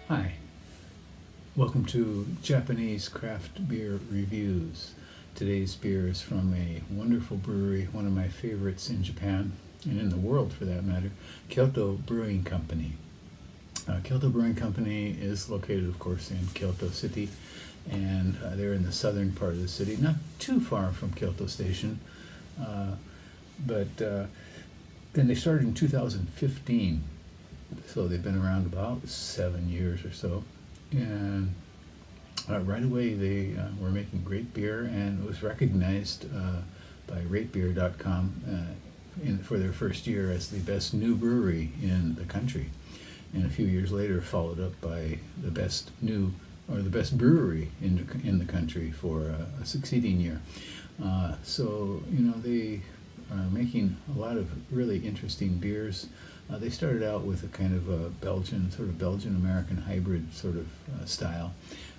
Hi, welcome to Japanese Craft Beer Reviews. Today's beer is from a wonderful brewery, one of my favorites in Japan, and in the world for that matter, Kyoto Brewing Company. Kyoto Brewing Company is located, of course, in Kyoto City, and they're in the southern part of the city, not too far from Kyoto Station, and they started in 2015. So they've been around about 7 years or so, and right away they were making great beer, and it was recognized by ratebeer.com for their first year as the best new brewery in the country, and a few years later followed up by the best new or the best brewery in the country for a succeeding year. So they are making a lot of really interesting beers. They started out with a kind of a Belgian-American hybrid sort of style,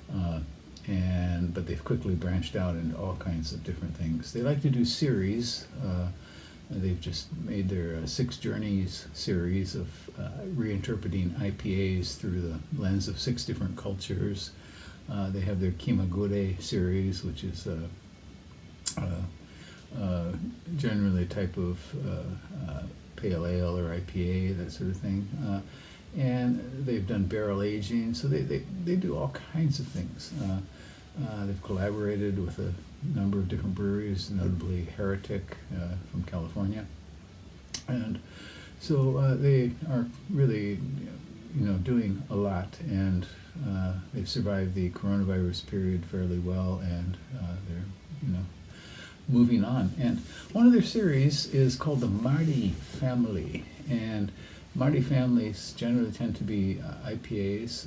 but they've quickly branched out into all kinds of different things. They like to do series. They've just made their Six Journeys series of reinterpreting IPAs through the lens of 6 different cultures. They have their Kimagure series, which is generally a type of pale ale or IPA, that sort of thing. And they've done barrel aging, so they do all kinds of things. They've collaborated with a number of different breweries, notably Heretic from California. And so they are really doing a lot, and they've survived the coronavirus period fairly well, and they're moving on. And one of their series is called the Marty Family, and Marty families generally tend to be IPAs,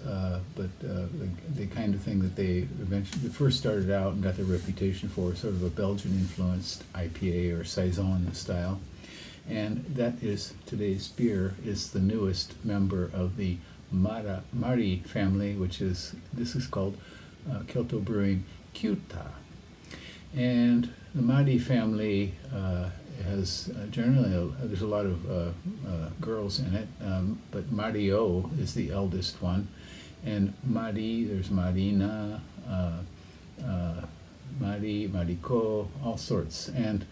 but the kind of thing that they eventually first started out and got their reputation for, sort of a Belgian-influenced IPA or saison style. And that is today's beer, is the newest member of the Marty family, this is called Kyoto Brewing Kyuta. And the Marty family has generally, there's a lot of girls in it, but Mario is the eldest one. And Mari, there's Marina, Mari, Mariko, all sorts. And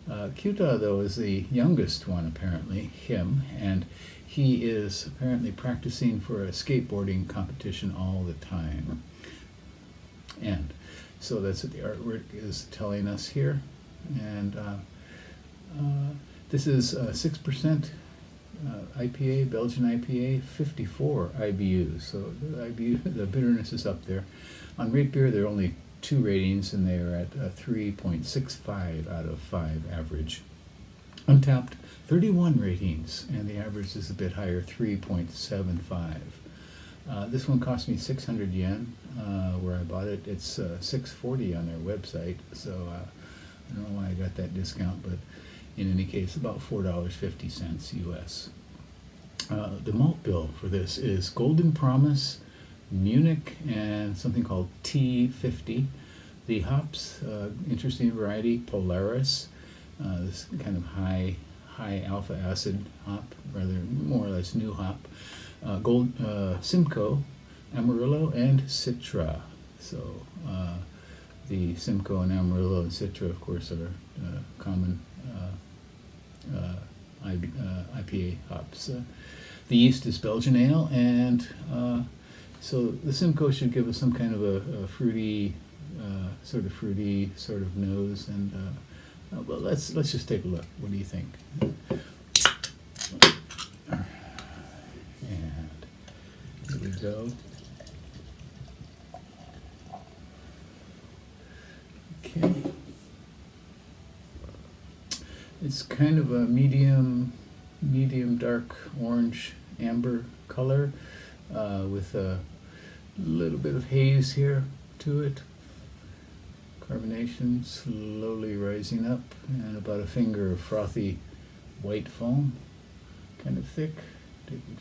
Kyuta, though, is the youngest one, apparently, him. And he is apparently practicing for a skateboarding competition all the time. And so that's what the artwork is telling us here. And this is 6% IPA, Belgian IPA, 54 IBUs. So the bitterness is up there. On Rate Beer, there are only 2 ratings, and they are at 3.65 out of 5 average. Untapped, 31 ratings, and the average is a bit higher, 3.75. This one cost me 600 yen where I bought it. It's 640 on their website, so I don't know why I got that discount, but in any case, about $4.50 US. The malt bill for this is Golden Promise, Munich, and something called T50. The hops, interesting variety, Polaris, this kind of high alpha acid hop, rather more or less new hop. Simcoe, Amarillo, and Citra. So the Simcoe and Amarillo and Citra, of course, are common IPA hops. The yeast is Belgian ale, and so the Simcoe should give us some kind of a fruity sort of nose. And well, let's just take a look. What do you think? Here we go. Okay. It's kind of a medium dark orange amber color with a little bit of haze here to it. Carbonation slowly rising up, and about a finger of frothy white foam, kind of thick.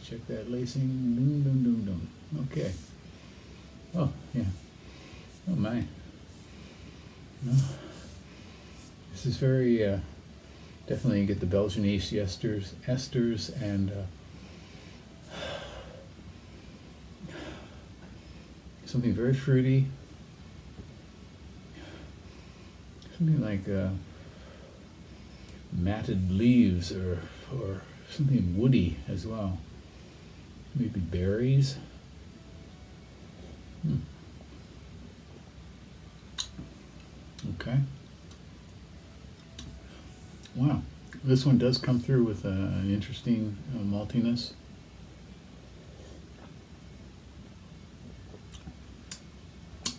Check that lacing. Doom, doom, doom, doom. Okay. Oh, yeah. Oh, my. Oh. This is very, definitely you get the Belgian yeast esters and something very fruity, something like matted leaves or something woody as well. Maybe berries. Okay. Wow, this one does come through with an interesting maltiness.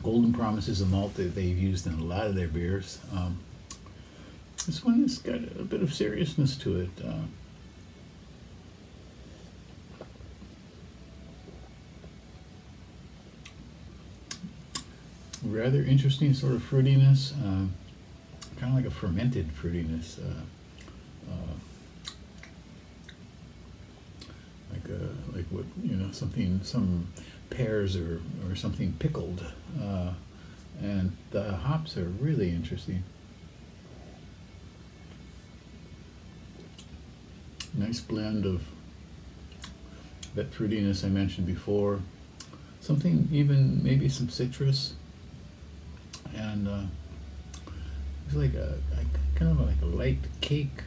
Golden Promise is a malt that they've used in a lot of their beers. This one has got a bit of seriousness to it. Rather interesting sort of fruitiness, kind of like a fermented fruitiness, like what, you know, some pears or something pickled, and the hops are really interesting. Nice blend of that fruitiness I mentioned before, something even maybe some citrus, and it's like a kind of like a light cake,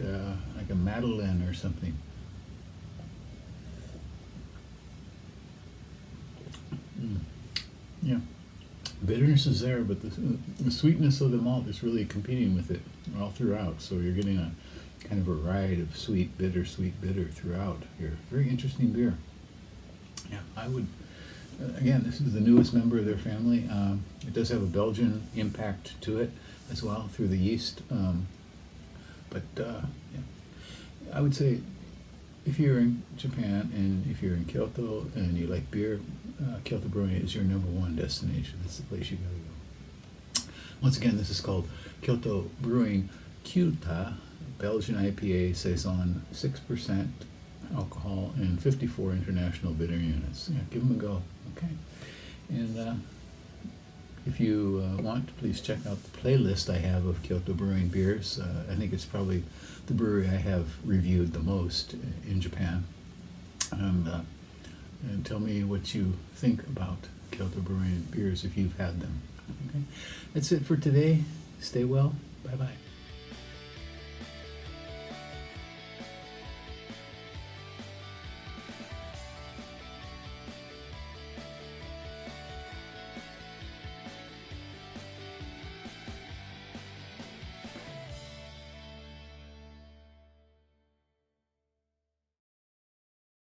like a madeleine or something. Yeah, bitterness is there, but the sweetness of the malt is really competing with it all throughout. So you're getting a kind of a ride of sweet, bitter throughout here. Very interesting beer. Yeah, I would. Again, this is the newest member of their family. It does have a Belgian impact to it as well through the yeast. But yeah, I would say if you're in Japan and if you're in Kyoto and you like beer, Kyoto Brewing is your #1 destination. That's the place you gotta go. Once again, this is called Kyoto Brewing Kyuta, Belgian IPA, saison, 6% alcohol, and 54 international bitter units. Yeah, give them a go. Okay. And if you want, please check out the playlist I have of Kyoto Brewing beers. I think it's probably the brewery I have reviewed the most in Japan. And tell me what you think about Kyoto Brewing beers if you've had them. Okay. That's it for today. Stay well. Bye-bye.